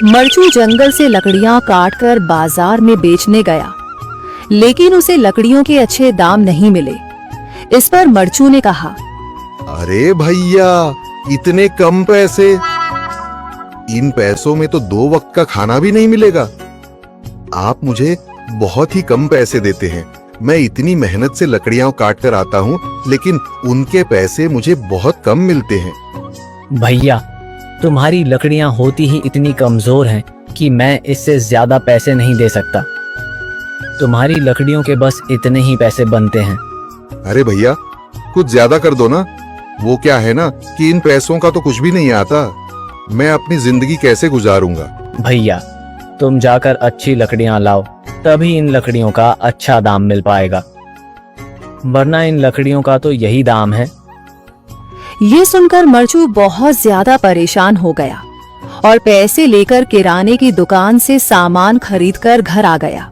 मरचू जंगल से लकड़ियां काटकर बाजार में बेचने गया, लेकिन उसे लकड़ियों के अच्छे दाम नहीं मिले। इस पर मरचू ने कहा, अरे भैया, इतने कम पैसे, इन पैसों में तो 2 वक्त का खाना भी नहीं मिलेगा। आप मुझे बहुत ही कम पैसे देते हैं। मैं इतनी मेहनत से लकड़ियां काट कर आता हूँ, लेकिन उनके पैसे मुझे बहुत कम मिलते हैं। भैया, तुम्हारी लकड़ियां होती ही इतनी कमजोर हैं कि मैं इससे ज्यादा पैसे नहीं दे सकता। तुम्हारी लकड़ियों के बस इतने ही पैसे बनते हैं। अरे भैया, कुछ ज्यादा कर दो ना। वो क्या है ना कि इन पैसों का तो कुछ भी नहीं आता। मैं अपनी जिंदगी कैसे गुजारूंगा? भैया, तुम जाकर अच्छी लकड़ियां लाओ, तभी इन लकड़ियों का अच्छा दाम मिल पाएगा, वरना इन लकड़ियों का तो यही दाम है। ये सुनकर मरचू बहुत ज्यादा परेशान हो गया और पैसे लेकर किराने की दुकान से सामान खरीदकर घर आ गया।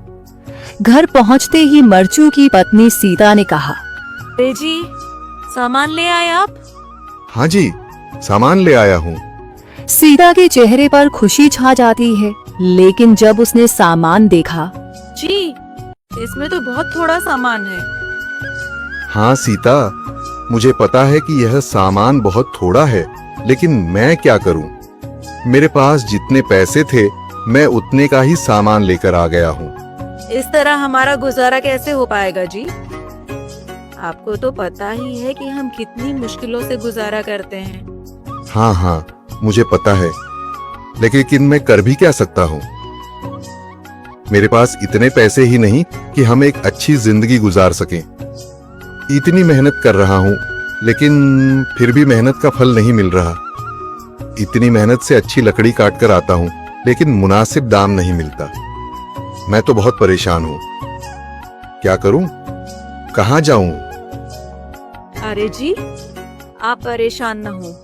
घर पहुंचते ही मरचू की पत्नी सीता ने कहा, अरे जी, सामान ले आए आप? हाँ जी, सामान ले आया हूँ। सीता के चेहरे पर खुशी छा जाती है, लेकिन जब उसने सामान देखा, जी, इसमें तो बहुत थोड़ा सामान है। हाँ सीता, मुझे पता है कि यह सामान बहुत थोड़ा है, लेकिन मैं क्या करूं? मेरे पास जितने पैसे थे, मैं उतने का ही सामान लेकर आ गया हूँ। इस तरह हमारा गुजारा कैसे हो पाएगा जी? आपको तो पता ही है कि हम कितनी मुश्किलों से गुजारा करते हैं। हाँ, मुझे पता है, लेकिन मैं कर भी क्या सकता हूँ? मेरे पास इतने पैसे ही नहीं कि हम एक अच्छी जिंदगी गुजार सकें। इतनी मेहनत कर रहा हूँ, लेकिन फिर भी मेहनत का फल नहीं मिल रहा। इतनी मेहनत से अच्छी लकड़ी काट कर आता हूँ, लेकिन मुनासिब दाम नहीं मिलता। मैं तो बहुत परेशान हूँ। क्या करूँ? कहाँ जाऊँ? अरे जी, आप परेशान न हो,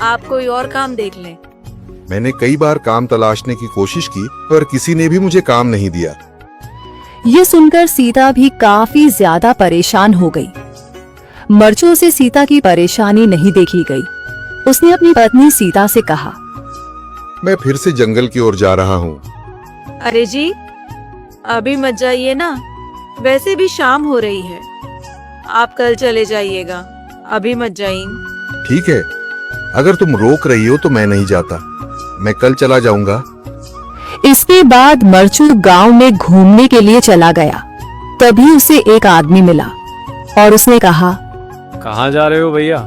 आप कोई और काम देख लें। मैंने कई बार काम तलाशने की कोशिश की, पर किसी ने भी मुझे काम नहीं दिया। ये सुनकर सीता भी काफी ज्यादा परेशान हो गई। मरचू से सीता की परेशानी नहीं देखी गई। उसने अपनी पत्नी सीता से कहा, मैं फिर से जंगल की ओर जा रहा हूँ। अरे जी, अभी मत जाइए ना, वैसे भी शाम हो रही है। आप कल चले जाइएगा, अभी मत जाइए। ठीक है, अगर तुम रोक रही हो तो मैं नहीं जाता। मैं कल चला जाऊंगा। इसके बाद मरचू गांव में घूमने के लिए चला गया। तभी उसे एक आदमी मिला और उसने कहा, कहाँ जा रहे हो भैया?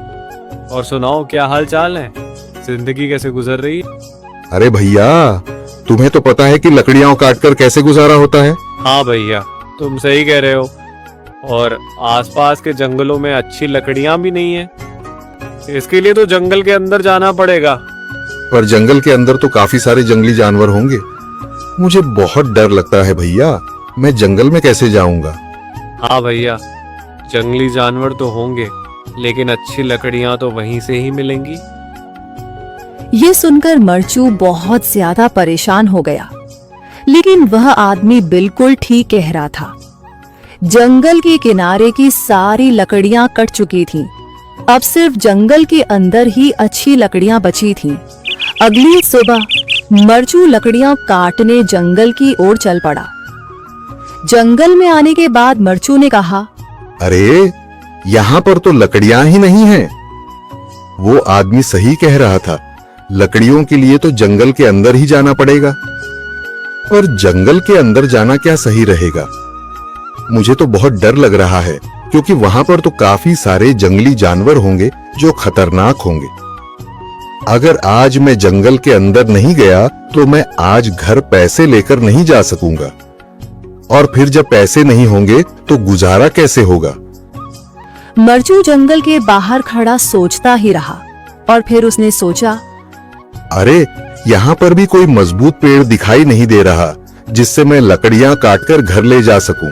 और सुनाओ, क्या हाल चाल है? जिंदगी कैसे गुजर रही है? अरे भैया, तुम्हें तो पता है कि लकड़ियां काटकर कैसे गुजारा होता है। हाँ भैया, तुम सही कह रहे हो। और आसपास के जंगलों में अच्छी लकड़ियां भी नहीं है। इसके लिए तो जंगल के अंदर जाना पड़ेगा। पर जंगल के अंदर तो काफी सारे जंगली जानवर होंगे। मुझे बहुत डर लगता है भैया, मैं जंगल में कैसे जाऊंगा? हाँ भैया, जंगली जानवर तो होंगे, लेकिन अच्छी लकड़ियां तो वहीं से ही मिलेंगी। ये सुनकर मरचू बहुत ज्यादा परेशान हो गया, लेकिन वह आदमी बिल्कुल ठीक कह रहा था। जंगल के किनारे की सारी लकड़ियां कट चुकी थीं। अब सिर्फ जंगल के अंदर ही अच्छी लकड़ियां बची थीं। अगली सुबह मरचू लकड़ियां काटने जंगल की ओर चल पड़ा। जंगल में आने के बाद मरचू ने कहा, अरे, यहाँ पर तो लकड़ियां ही नहीं हैं। वो आदमी सही कह रहा था, लकड़ियों के लिए तो जंगल के अंदर ही जाना पड़ेगा। और जंगल के अंदर जाना क्या सही रहेगा? मुझे तो बहुत डर लग रहा है, क्योंकि वहां पर तो काफी सारे जंगली जानवर होंगे जो खतरनाक होंगे। अगर आज मैं जंगल के अंदर नहीं गया तो मैं आज घर पैसे लेकर नहीं जा सकूंगा, और फिर जब पैसे नहीं होंगे तो गुजारा कैसे होगा? मरचू जंगल के बाहर खड़ा सोचता ही रहा और फिर उसने सोचा, अरे, यहाँ पर भी कोई मजबूत पेड़ दिखाई नहीं दे रहा जिससे मैं लकड़ियां काटकर घर ले जा सकूं।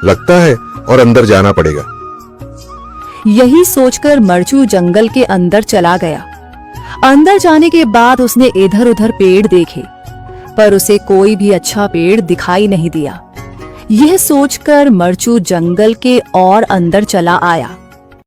लगता है और अंदर जाना पड़ेगा। यही सोचकर मरचू जंगल के अंदर चला गया। अंदर जाने के बाद उसने इधर उधर पेड़ देखे, पर उसे कोई भी अच्छा पेड़ दिखाई नहीं दिया। यह सोचकर मरचू जंगल के और अंदर चला आया।